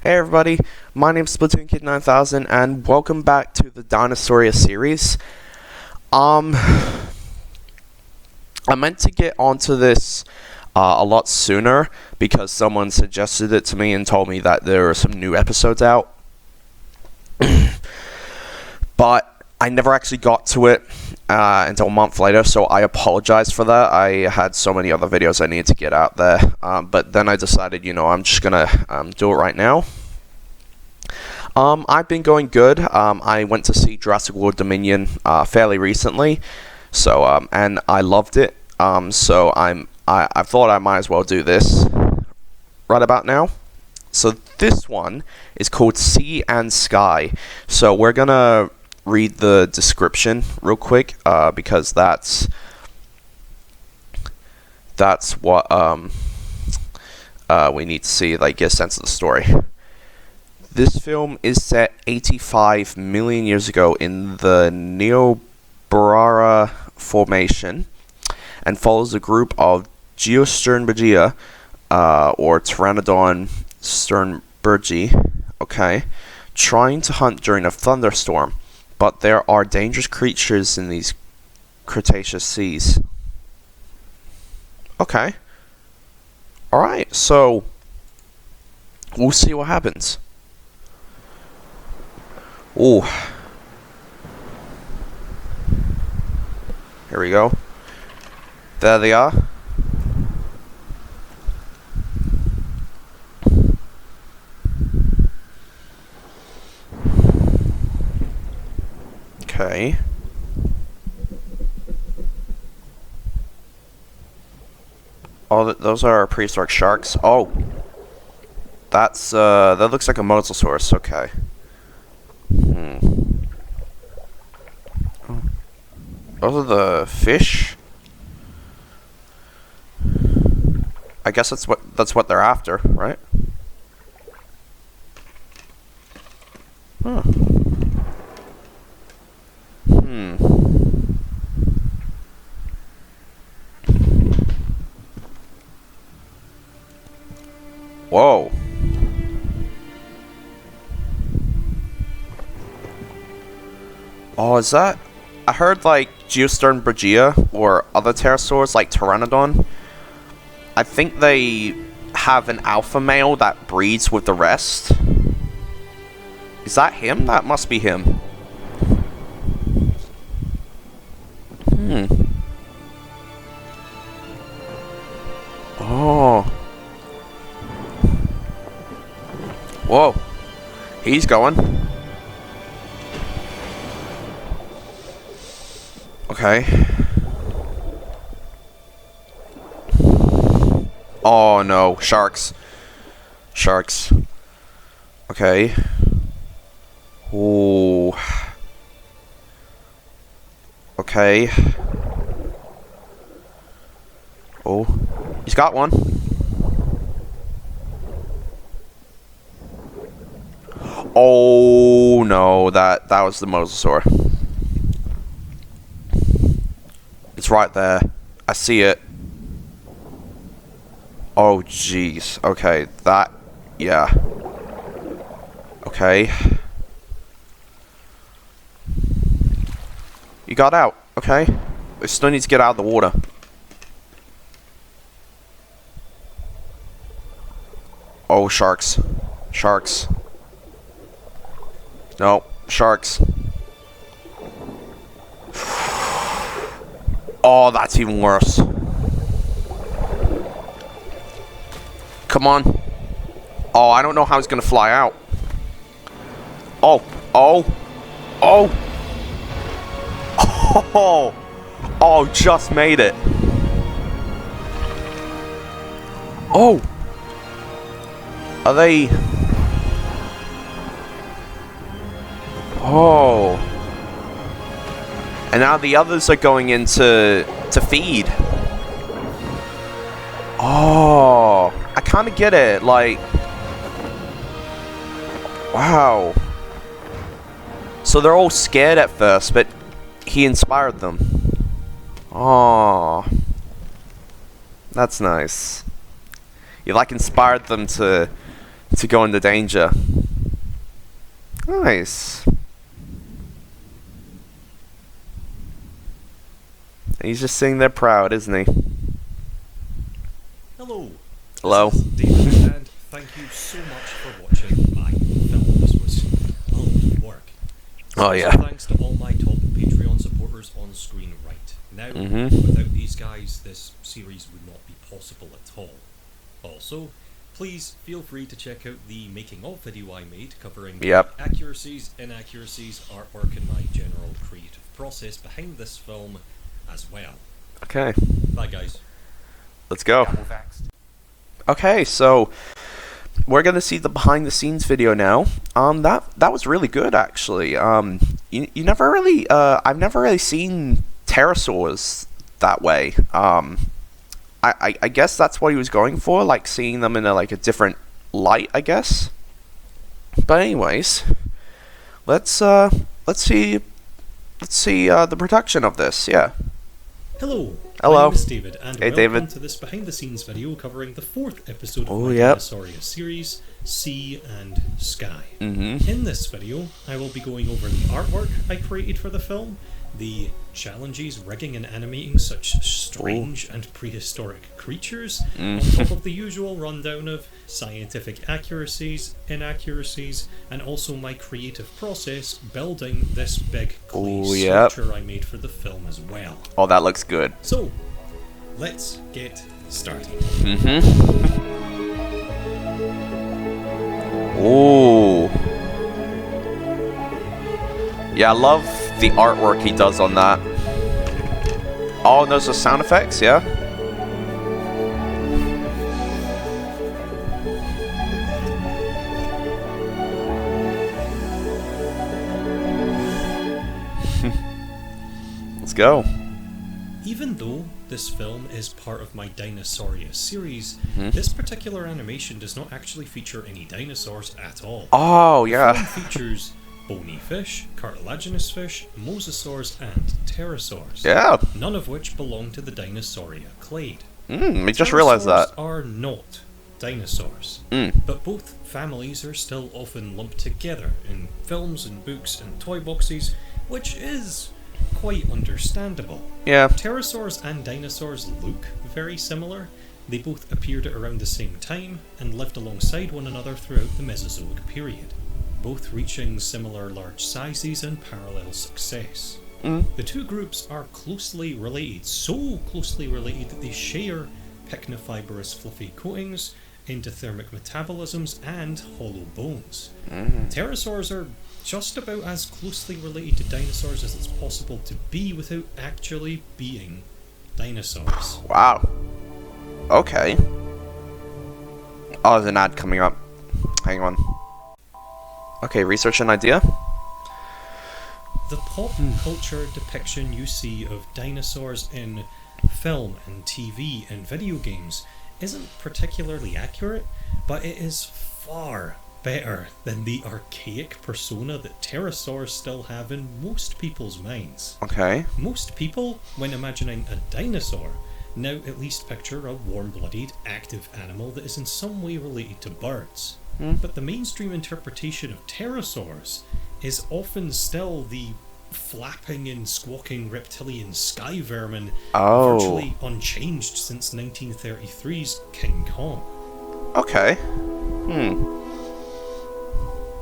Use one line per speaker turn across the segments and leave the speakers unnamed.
Hey everybody, my name's Splatoon Kid 9000 and welcome back to the Dinosauria series. I meant to get onto this a lot sooner because someone suggested it to me and told me that there are some new episodes out. But I never actually got to it until a month later, so I apologize for that. I had so many other videos I needed to get out there, but then I decided, I'm just gonna do it right now. I've been going good. I went to see Jurassic World Dominion fairly recently, so and I loved it. So I thought I might as well do this right about now. So this one is called Sea and Sky. So we're gonna read the description real quick because that's what we need to see, like, get a sense of the story. This film is set 85 million years ago in the Niobrara Formation and follows a group of geosternbergia or Pteranodon sternbergi, trying to hunt during a thunderstorm. But there are dangerous creatures in these Cretaceous seas. Okay. Alright, so we'll see what happens. Ooh. Here we go. There they are. Okay. Oh, those are prehistoric sharks. Oh, that's that looks like a mosasaurus. Okay. Oh. Those are the fish. I guess that's what they're after, right? Huh. Whoa. Oh, is that? I heard, like, geosternbergia or other pterosaurs like Pteranodon. I think they have an alpha male that breeds with the rest. Is that him? That must be him. Oh. Whoa. He's going. Okay. Oh no, sharks. Sharks. Okay. Ooh. Okay. Oh, he's got one. Oh no, that was the mosasaur. It's right there. I see it. Oh jeez. Okay, yeah. Okay. You got out. Okay. We still need to get out of the water. Oh, sharks. Sharks. No, sharks. Oh, that's even worse. Come on. Oh, I don't know how he's gonna fly out. Oh, oh, oh. Oh, oh, just made it. Oh. Are they... Oh. And now the others are going in to feed. Oh. I kind of get it, like... Wow. So they're all scared at first, but he inspired them. Oh. That's nice. You, like, inspired them to to go into danger. Nice. He's just sitting there proud, isn't he?
Hello.
Hello.
This is David, and thank you so much for watching my film. This was a lot of work.
Oh, yeah.
Thanks to all my top Patreon supporters on screen right now. Without these guys, this series would not be possible at all. Also, please feel free to check out the making of video I made covering accuracies, inaccuracies, artwork, and my general creative process behind this film as well.
Okay.
Bye, guys.
Let's go. Okay, so we're gonna see the behind the scenes video now. That was really good, actually. You never really I've never really seen pterosaurs that way. I guess that's what he was going for, like seeing them in a different light, I guess. But anyways, let's see the production of this. Yeah.
Hello.
Hello.
My name is David, and
Hey,
welcome
David.
to this behind the scenes video covering the 4th episode of
Oh,
my
yep.
Dinosauria series, Sea and Sky.
Mm-hmm.
In this video, I will be going over the artwork I created for the film, the challenges rigging and animating such strange and prehistoric creatures, on top of the usual rundown of scientific accuracies, inaccuracies, and also my creative process building this big clay structure I made for the film as well.
Oh, that looks good.
So, let's get started.
Ooh. Yeah, I love the artwork he does on that. Oh, and those are sound effects, yeah? Let's go.
Even though this film is part of my Dinosauria series, this particular animation does not actually feature any dinosaurs at all.
Oh,
The
yeah.
film features bony fish, cartilaginous fish, mosasaurs, and pterosaurs.
Yeah.
None of which belong to the Dinosauria clade.
I just realized that.
Pterosaurs are not dinosaurs, but both families are still often lumped together in films and books and toy boxes, which is quite understandable.
Yeah.
Pterosaurs and dinosaurs look very similar. They both appeared at around the same time and lived alongside one another throughout the Mesozoic period, both reaching similar large sizes and parallel success. The two groups are closely related, so closely related that they share pycnofibrous fluffy coatings, endothermic metabolisms, and hollow bones. Pterosaurs are just about as closely related to dinosaurs as it's possible to be without actually being dinosaurs.
Wow. Okay. Oh, there's an ad coming up. Hang on. Okay, research an idea.
The pop culture depiction you see of dinosaurs in film and TV and video games isn't particularly accurate, but it is far better than the archaic persona that pterosaurs still have in most people's minds.
Okay.
Most people, when imagining a dinosaur, now at least picture a warm-blooded, active animal that is in some way related to birds. But the mainstream interpretation of pterosaurs is often still the flapping and squawking reptilian sky vermin, virtually unchanged since 1933's King Kong.
Okay.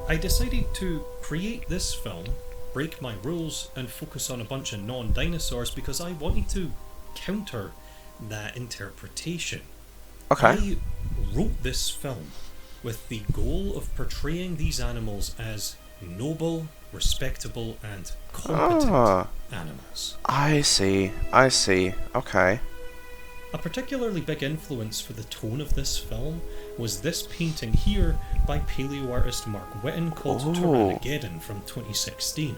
I decided to create this film, break my rules, and focus on a bunch of non-dinosaurs because I wanted to counter that interpretation.
Okay.
I wrote this film with the goal of portraying these animals as noble, respectable, and competent animals.
I see. Okay.
A particularly big influence for the tone of this film was this painting here by paleo artist Mark Whitten called Tyrannogeddon from 2016.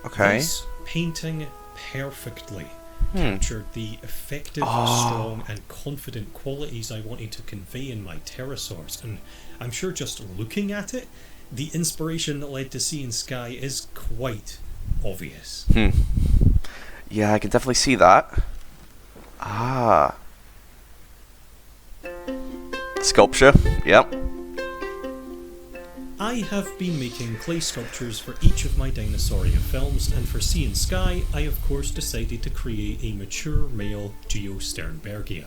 Okay.
This painting perfectly captured the effective, strong, and confident qualities I wanted to convey in my pterosaurs, and I'm sure just looking at it, the inspiration that led to Sea and Sky is quite obvious.
Yeah, I can definitely see that. Sculpture. Yep.
I have been making clay sculptures for each of my Dinosauria films, and for Sea and Sky, I of course decided to create a mature male geosternbergia.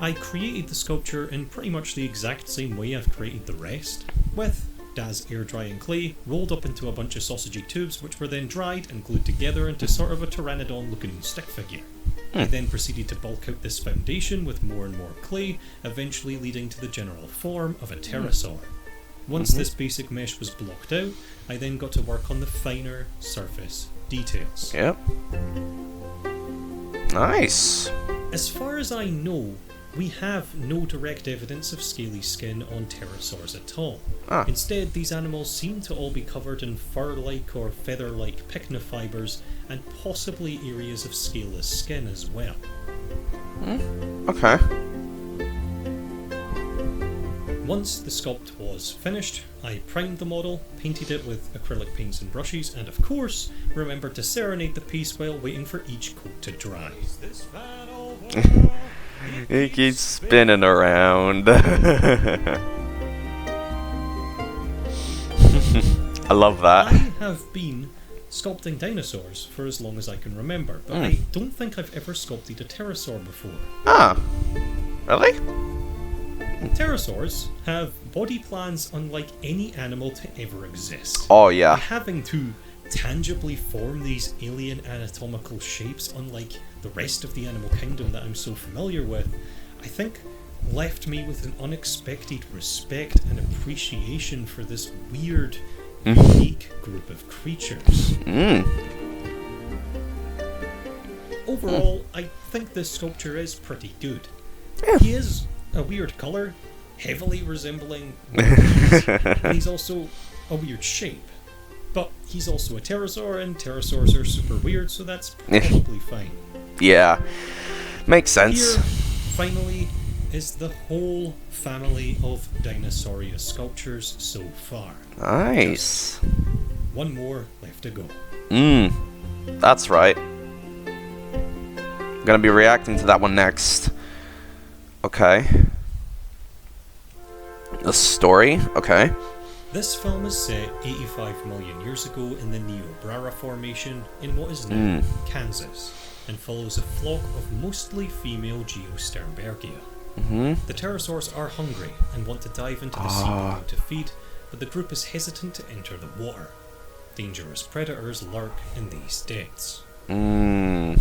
I created the sculpture in pretty much the exact same way I've created the rest, with Daz air drying clay rolled up into a bunch of sausagey tubes, which were then dried and glued together into sort of a pteranodon looking stick figure. I then proceeded to bulk out this foundation with more and more clay, eventually leading to the general form of a pterosaur. Once this basic mesh was blocked out, I then got to work on the finer surface details.
Yep. Nice.
As far as I know, we have no direct evidence of scaly skin on pterosaurs at all. Instead, these animals seem to all be covered in fur-like or feather-like pycnofibers and possibly areas of scaleless skin as well.
Okay.
Once the sculpt was finished, I primed the model, painted it with acrylic paints and brushes, and of course, remembered to serenade the piece while waiting for each coat to dry.
He keeps spinning around. I love that.
I have been sculpting dinosaurs for as long as I can remember, but I don't think I've ever sculpted a pterosaur before.
Really?
Pterosaurs have body plans unlike any animal to ever exist.
Oh yeah.
Having to tangibly form these alien anatomical shapes, unlike the rest of the animal kingdom that I'm so familiar with, I think left me with an unexpected respect and appreciation for this weird, unique group of creatures. Overall, I think this sculpture is pretty good. He is a weird colour, heavily resembling monkeys, and he's also a weird shape. But he's also a pterosaur, and pterosaurs are super weird, so that's probably fine.
Yeah, makes sense.
Here, finally, is the whole family of Dinosauria sculptures so far.
Nice.
Just one more left to go.
That's right. I'm gonna be reacting to that one next. Okay. The story? Okay.
This film is set 85 million years ago in the Niobrara Formation in what is now Kansas, and follows a flock of mostly female geosternbergia. The pterosaurs are hungry and want to dive into the sea below to feed, but the group is hesitant to enter the water. Dangerous predators lurk in these depths. The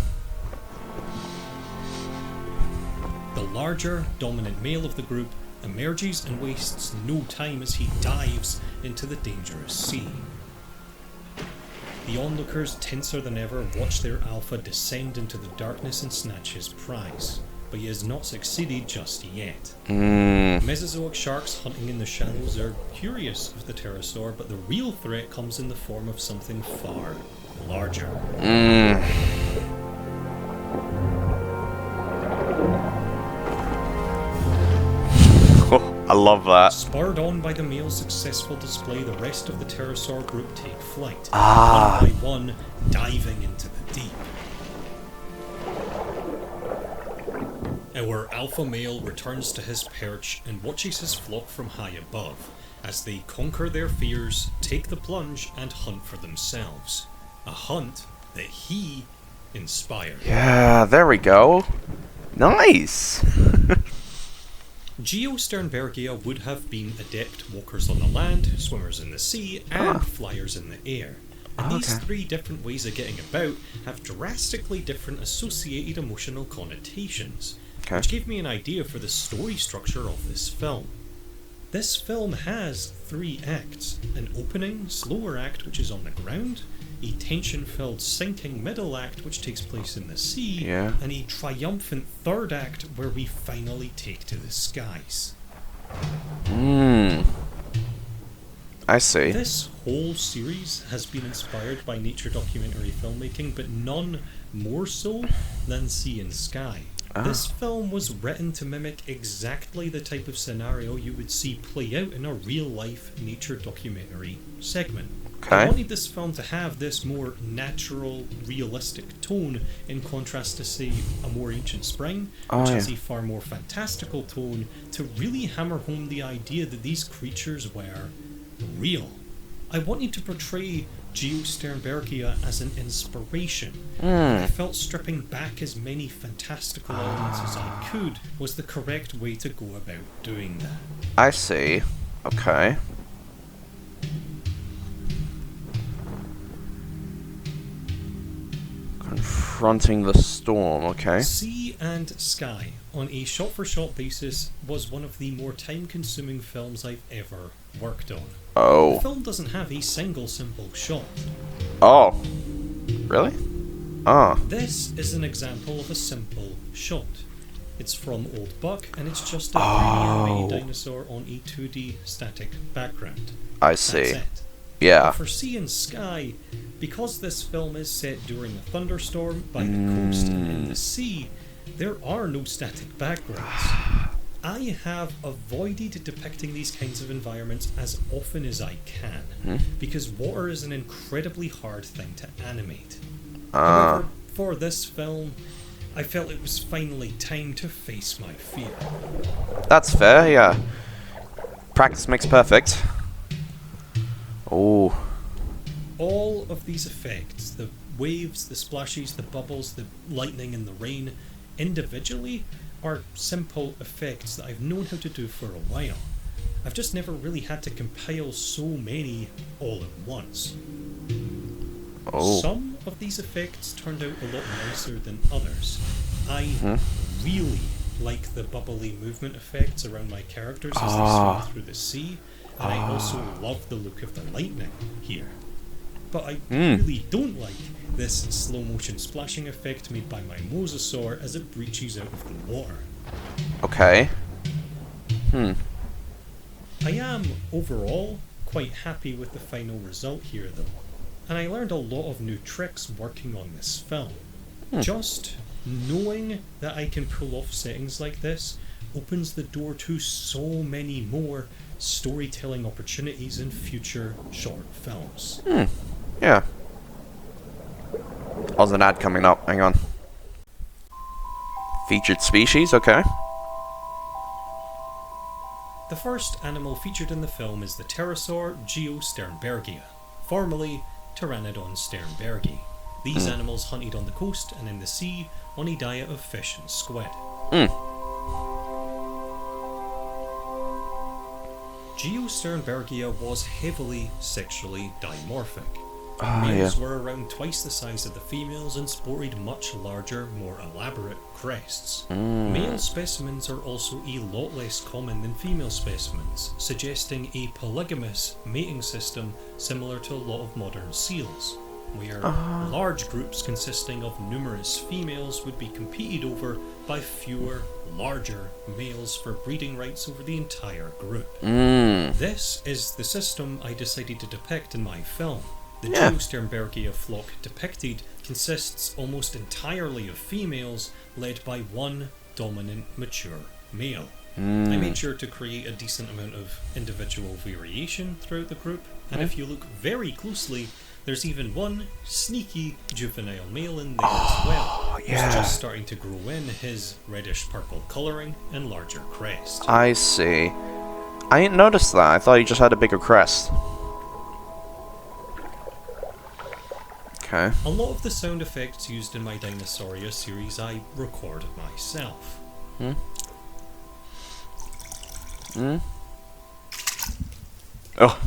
larger, dominant male of the group emerges and wastes no time as he dives into the dangerous sea. The onlookers, tenser than ever, watch their alpha descend into the darkness and snatch his prize, but he has not succeeded just yet. Mesozoic sharks hunting in the shallows are curious of the pterosaur, but the real threat comes in the form of something far larger.
I love that.
Spurred on by the male's successful display, the rest of the pterosaur group take flight, one by one, diving into the deep. Our alpha male returns to his perch and watches his flock from high above, as they conquer their fears, take the plunge, and hunt for themselves. A hunt that he inspired.
Yeah, there we go. Nice.
Geosternbergia would have been adept walkers on the land, swimmers in the sea, and flyers in the air. And these three different ways of getting about have drastically different associated emotional connotations, which gave me an idea for the story structure of this film. This film has 3 acts: an opening, slower act which is on the ground, a tension-filled sinking middle act which takes place in the sea, and a triumphant third act where we finally take to the skies.
I see.
This whole series has been inspired by nature documentary filmmaking, but none more so than Sea and Sky. This film was written to mimic exactly the type of scenario you would see play out in a real-life nature documentary segment. I
Okay.
wanted this film to have this more natural, realistic tone in contrast to, say, A More Ancient Spring,
Oh,
which
yeah.
has a far more fantastical tone, to really hammer home the idea that these creatures were real. I wanted to portray geosternbergia as an inspiration, and I felt stripping back as many fantastical elements as I could was the correct way to go about doing that.
I see. Okay. Confronting the storm, okay.
Sea and Sky, on a shot for shot basis, was one of the more time consuming films I've ever worked on. The
Oh.
film doesn't have a single simple shot.
Oh. Really? Ah.
This is an example of a simple shot. It's from Old Buck, and it's just a 3D animated dinosaur on a 2D static background.
I
That's
see.
it.
Yeah.
For Sea and Sky, because this film is set during a thunderstorm by the coast and in the sea, there are no static backgrounds. I have avoided depicting these kinds of environments as often as I can, because water is an incredibly hard thing to animate. However, for this film, I felt it was finally time to face my fear.
That's fair, yeah. Practice makes perfect. Oh.
All of these effects, the waves, the splashes, the bubbles, the lightning and the rain, individually are simple effects that I've known how to do for a while. I've just never really had to compile so many all at once.
Oh.
Some of these effects turned out a lot nicer than others. I really like the bubbly movement effects around my characters as they swim through the sea, and I also love the look of the lightning here. But I really don't like this slow motion splashing effect made by my mosasaur as it breaches out of the water.
Okay.
I am, overall, quite happy with the final result here though, and I learned a lot of new tricks working on this film. Just knowing that I can pull off settings like this opens the door to so many more storytelling opportunities in future short films.
Yeah. There's an ad coming up. Hang on. Featured species, okay.
The first animal featured in the film is the pterosaur geosternbergia, formerly Pteranodon sternbergi. These animals hunted on the coast and in the sea on a diet of fish and squid. Geosternbergia was heavily sexually dimorphic. Males were around twice the size of the females and sported much larger, more elaborate crests. Male specimens are also a lot less common than female specimens, suggesting a polygamous mating system similar to a lot of modern seals, where large groups consisting of numerous females would be competed over by fewer, larger males for breeding rights over the entire group. This is the system I decided to depict in my film. The geosternbergia flock depicted consists almost entirely of females led by one dominant mature male. I made sure to create a decent amount of individual variation throughout the group, and if you look very closely, there's even one sneaky juvenile male in there as well, who's just starting to grow in his reddish purple colouring and larger crest.
I see. I didn't notice that. I thought he just had a bigger crest. Okay.
A lot of the sound effects used in my Dinosauria series I record myself.
Oh.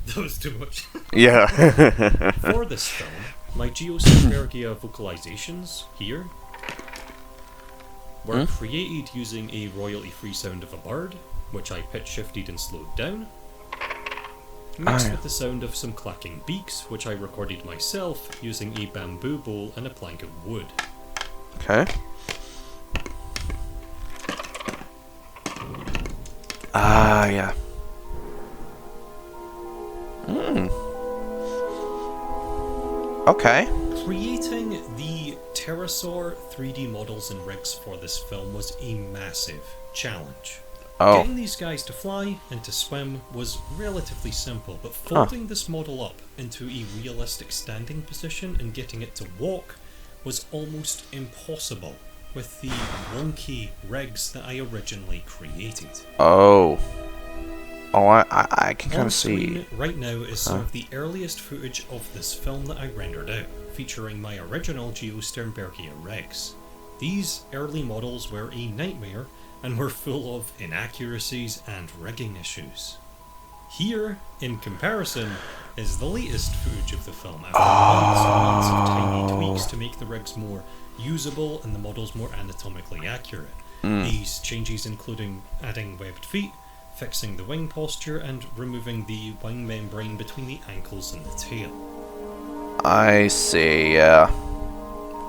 That was too much.
Yeah.
For this film, my geosternbergia vocalizations here were created using a royalty-free sound of a bird, which I pitch shifted and slowed down, mixed with the sound of some clacking beaks, which I recorded myself using a bamboo bowl and a plank of wood.
Okay. Yeah. Okay.
Creating the pterosaur 3D models and rigs for this film was a massive challenge.
Oh.
Getting these guys to fly and to swim was relatively simple, but folding this model up into a realistic standing position and getting it to walk was almost impossible with the wonky rigs that I originally created.
Oh. Oh, I can kind
On
of see.
screen right now is some of the earliest footage of this film that I rendered out, featuring my original geosternbergia rigs. These early models were a nightmare and were full of inaccuracies and rigging issues. Here, in comparison, is the latest footage of the film after months and months of tiny tweaks to make the rigs more usable and the models more anatomically accurate. These changes including adding webbed feet, fixing the wing posture, and removing the wing membrane between the ankles and the tail.
I see, yeah.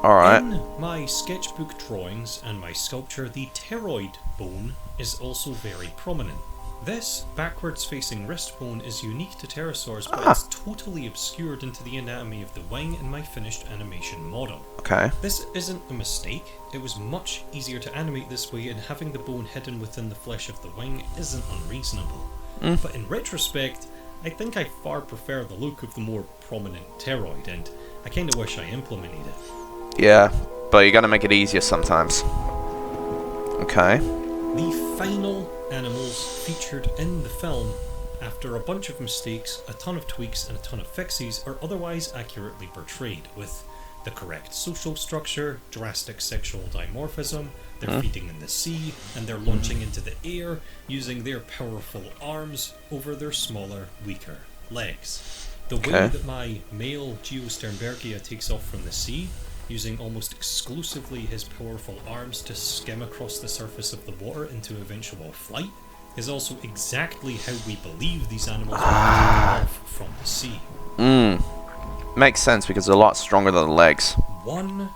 Alright.
In my sketchbook drawings and my sculpture, the pteroid bone is also very prominent. This backwards facing wrist bone is unique to pterosaurs, but it's totally obscured into the anatomy of the wing in my finished animation model.
Okay.
This isn't a mistake, it was much easier to animate this way, and having the bone hidden within the flesh of the wing isn't unreasonable. But in retrospect, I think I far prefer the look of the more prominent pteroid, and I kinda wish I implemented it.
Yeah, but you gotta make it easier sometimes. Okay.
The final animals featured in the film, after a bunch of mistakes, a ton of tweaks, and a ton of fixes, are otherwise accurately portrayed, with the correct social structure, drastic sexual dimorphism, they're feeding in the sea, and they're launching into the air using their powerful arms over their smaller, weaker legs. The way that my male geosternbergia takes off from the sea, using almost exclusively his powerful arms to skim across the surface of the water into eventual flight, is also exactly how we believe these animals will take off from the sea.
Makes sense because they're a lot stronger than the legs.
One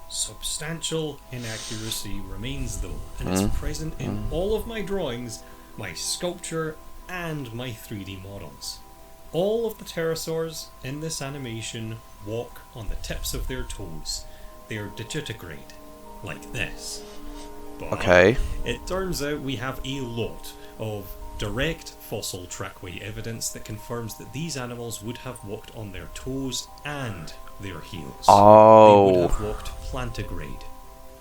substantial inaccuracy remains though, and it's present in all of my drawings, my sculpture, and my 3D models. All of the pterosaurs in this animation walk on the tips of their toes. They are digitigrade, like this. But it turns out we have a lot of direct fossil trackway evidence that confirms that these animals would have walked on their toes and their heels.
Oh.
They would have walked plantigrade,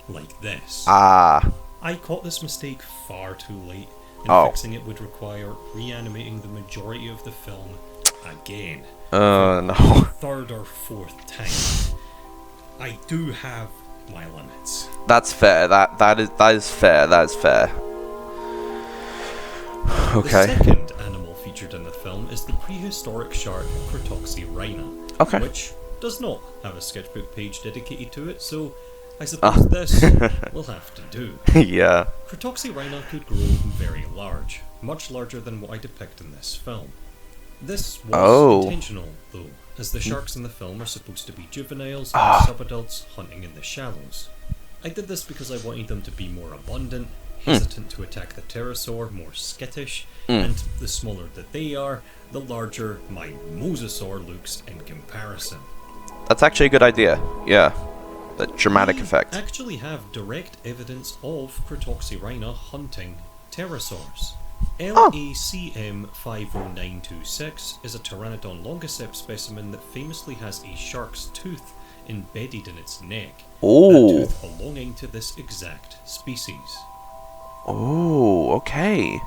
like this.
Ah.
I caught this mistake far too late, and fixing it would require reanimating the majority of the film again.
No.
Third or fourth time. I do have my limits.
That's fair. That is fair. That is fair. Okay.
The second animal featured in the film is the prehistoric shark Crotoxyrhina, which does not have a sketchbook page dedicated to it, so I suppose this will have to do.
Yeah.
Crotoxyrhina could grow very large, much larger than what I depict in this film. This was intentional, though, as the sharks in the film are supposed to be juveniles and subadults hunting in the shallows. I did this because I wanted them to be more abundant, hesitant to attack the pterosaur, more skittish, and the smaller that they are, the larger my mosasaur looks in comparison.
That's actually a good idea. Yeah. The dramatic effect.
We actually have direct evidence of Crotoxyrhina hunting pterosaurs. LACM 50926 is a Pteranodon longiceps specimen that famously has a shark's tooth embedded in its neck. A tooth belonging to this exact species.
Oh, okay.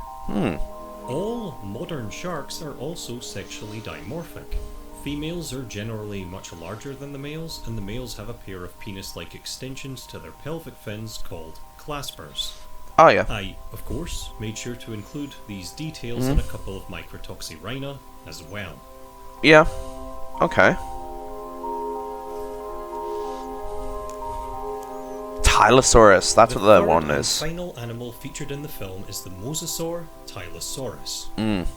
All modern sharks are also sexually dimorphic. Females are generally much larger than the males, and the males have a pair of penis-like extensions to their pelvic fins called claspers.
Oh, yeah.
I, of course, made sure to include these details in a couple of my Crotoxyrhina as well.
Yeah. Okay. Tylosaurus, that's what the one is.
The final animal featured in the film is the mosasaur Tylosaurus.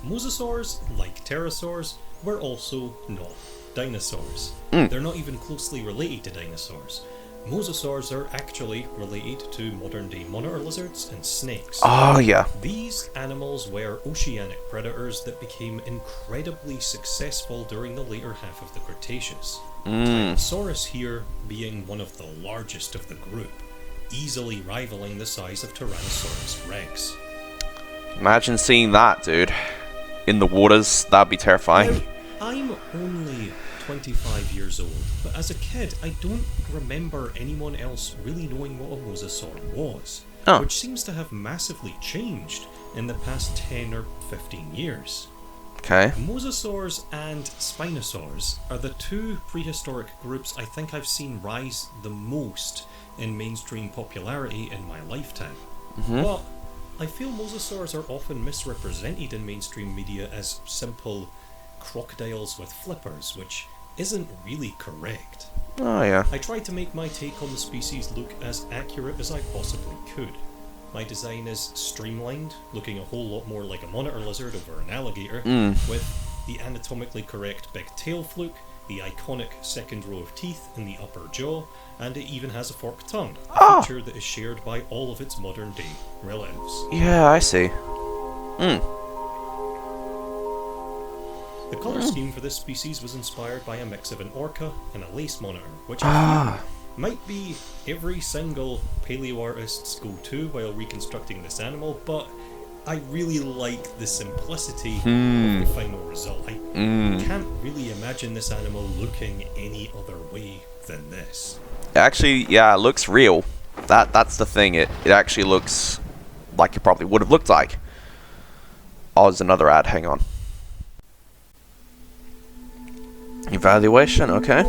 Mosasaurs, like pterosaurs, were also not dinosaurs. They're not even closely related to dinosaurs. Mosasaurs are actually related to modern-day monitor lizards and snakes.
Oh, yeah.
These animals were oceanic predators that became incredibly successful during the later half of the Cretaceous. Tyrannosaurus here being one of the largest of the group, easily rivaling the size of Tyrannosaurus rex.
Imagine seeing that, dude. In the waters, that'd be terrifying.
Now, I'm only 25 years old, but as a kid, I don't remember anyone else really knowing what a mosasaur was,
Oh.
which seems to have massively changed in the past 10 or 15 years.
Okay.
Mosasaurs and Spinosaurs are the two prehistoric groups I think I've seen rise the most in mainstream popularity in my lifetime. But I feel mosasaurs are often misrepresented in mainstream media as simple crocodiles with flippers, which isn't really correct.
Oh, yeah.
I tried to make my take on the species look as accurate as I possibly could. My design is streamlined, looking a whole lot more like a monitor lizard over an alligator, with the anatomically correct big tail fluke, the iconic second row of teeth in the upper jaw, and it even has a forked tongue, a feature that is shared by all of its modern day relatives.
Yeah, I see.
The colour scheme for this species was inspired by a mix of an orca and a lace monitor, which I feel might be every single paleo artist's go-to while reconstructing this animal, but I really like the simplicity of the final result. I can't really imagine this animal looking any other way than this.
Actually, yeah, it looks real. That's the thing. It actually looks like it probably would have looked like. Oh, there's another ad. Hang on. Evaluation. Okay.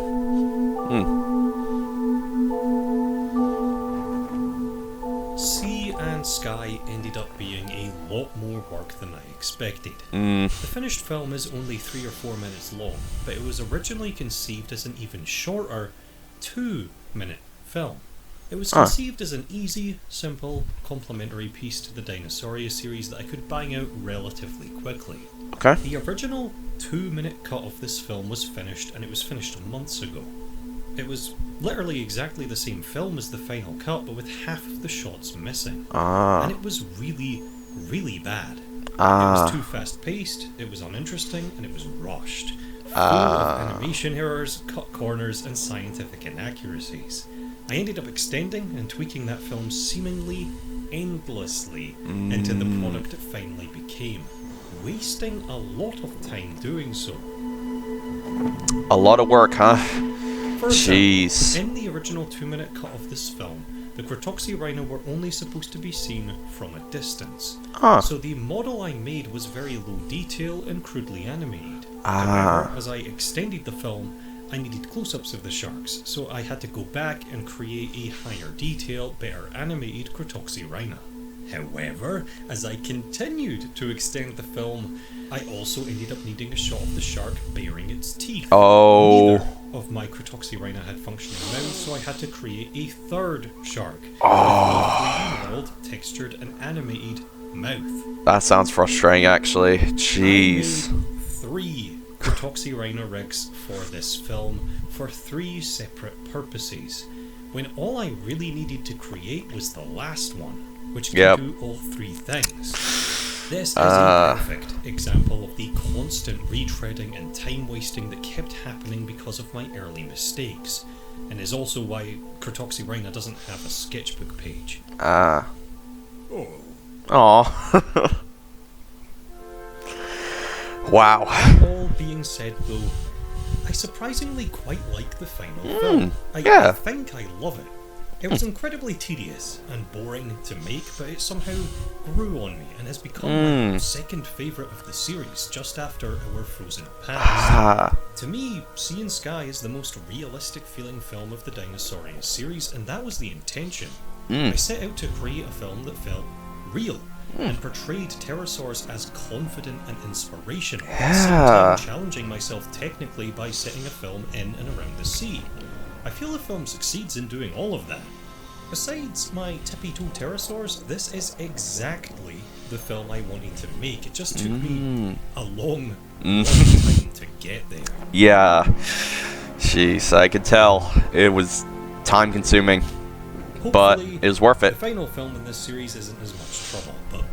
Sea and sky ended up being a lot more work than I expected. The finished film is only 3 or 4 minutes long, but it was originally conceived as an even shorter 2-minute film. It was conceived as an easy, simple, complementary piece to the Dinosauria series that I could bang out relatively quickly.
Okay.
The original 2-minute cut of this film was finished, and it was finished months ago. It was literally exactly the same film as the final cut, but with half of the shots missing. And it was really, really bad. It was too fast-paced, it was uninteresting, and it was rushed. Full of animation errors, cut corners, and scientific inaccuracies. I ended up extending and tweaking that film seemingly endlessly into the product it finally became, wasting a lot of time doing so.
A lot of work, huh?
For
Jeez.
example, in the original 2-minute cut of this film, the Cretoxy were only supposed to be seen from a distance. So the model I made was very low detail and crudely animated. However, as I extended the film, I needed close-ups of the sharks, so I had to go back and create a higher detail, better animated Cretoxy. However, as I continued to extend the film, I also ended up needing a shot of the shark baring its teeth. Neither of my Cretoxy had functioning mouths, so I had to create a third shark with a 3D-modeled, textured and animated mouth.
That sounds frustrating, actually. Jeez.
I made 3 Cretoxy rigs for this film for 3 separate purposes, when all I really needed to create was the last one, which can do all 3 things. This is a perfect example of the constant retreading and time wasting that kept happening because of my early mistakes, and is also why Cretoxy doesn't have a sketchbook page.
Wow.
All being said though, I surprisingly quite like the final film. I think I love it. It was incredibly tedious and boring to make, but it somehow grew on me and has become my second favourite of the series, just after Our Frozen Past. To me, Sea and Sky is the most realistic feeling film of the Dinosauria series, and that was the intention. I set out to create a film that felt real, and portrayed pterosaurs as confident and inspirational, at the same time challenging myself technically by setting a film in and around the sea. I feel the film succeeds in doing all of that. Besides my tippy-toe pterosaurs, this is exactly the film I wanted to make. It just took me a long time to get there.
Yeah. Jeez, I could tell. It was time-consuming. But it was worth it.
The final film in this series isn't as much trouble, but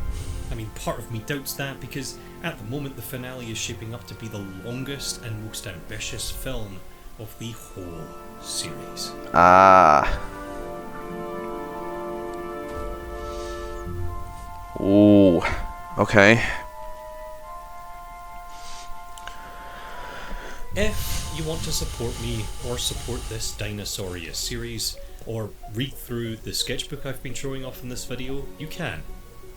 I mean, part of me doubts that because at the moment the finale is shaping up to be the longest and most ambitious film of the whole series.
Ooh. Okay.
If you want to support me or support this Dinosauria series, or read through the sketchbook I've been showing off in this video, you can.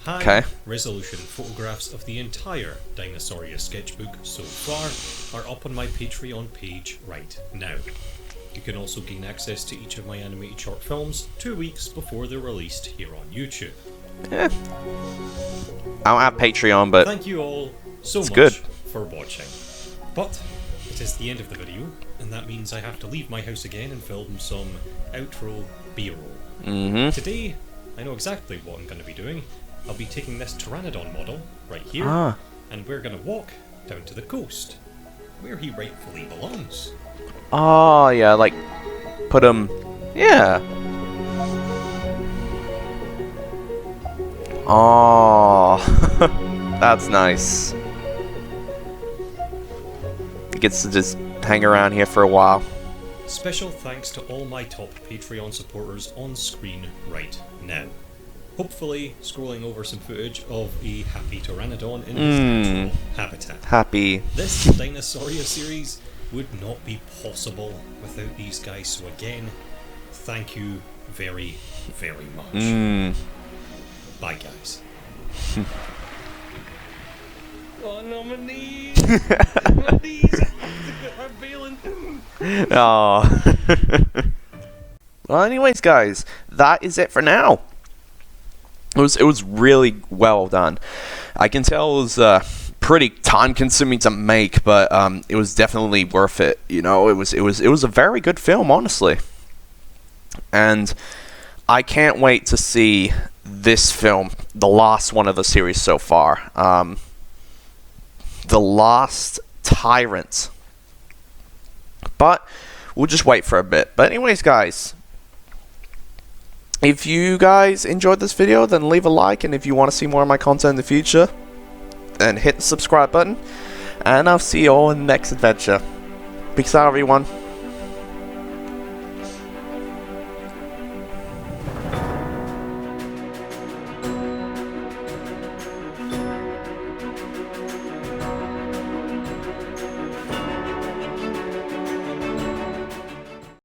High resolution photographs of the entire Dinosauria sketchbook so far are up on my Patreon page right now. You can also gain access to each of my animated short films 2 weeks before they're released here on YouTube.
I don't have Patreon, but
thank you all so much
good
for watching. But it is the end of the video, and that means I have to leave my house again and film some outro B-roll. Today, I know exactly what I'm going to be doing. I'll be taking this pteranodon model right here, and we're going to walk down to the coast, where he rightfully belongs.
Oh, yeah, like, put him, yeah. Oh, that's nice. He gets to just hang around here for a while.
Special thanks to all my top Patreon supporters on screen right now. Hopefully scrolling over some footage of a happy pteranodon in his natural habitat.
Happy.
This Dinosauria series would not be possible without these guys, so again, thank you very, very much. Bye, guys. Oh no, my knees! My knees! I'm feeling.
Oh. Well, anyways, guys, that is it for now. It was really well done. I can tell it was pretty time consuming to make, but it was definitely worth it. You know, it was a very good film, honestly. And I can't wait to see this film, the last one of the series so far. The Last Tyrant. But we'll just wait for a bit. But anyways, guys, if you guys enjoyed this video, then leave a like, and if you want to see more of my content in the future, then hit the subscribe button, and I'll see you all in the next adventure. Peace out, everyone.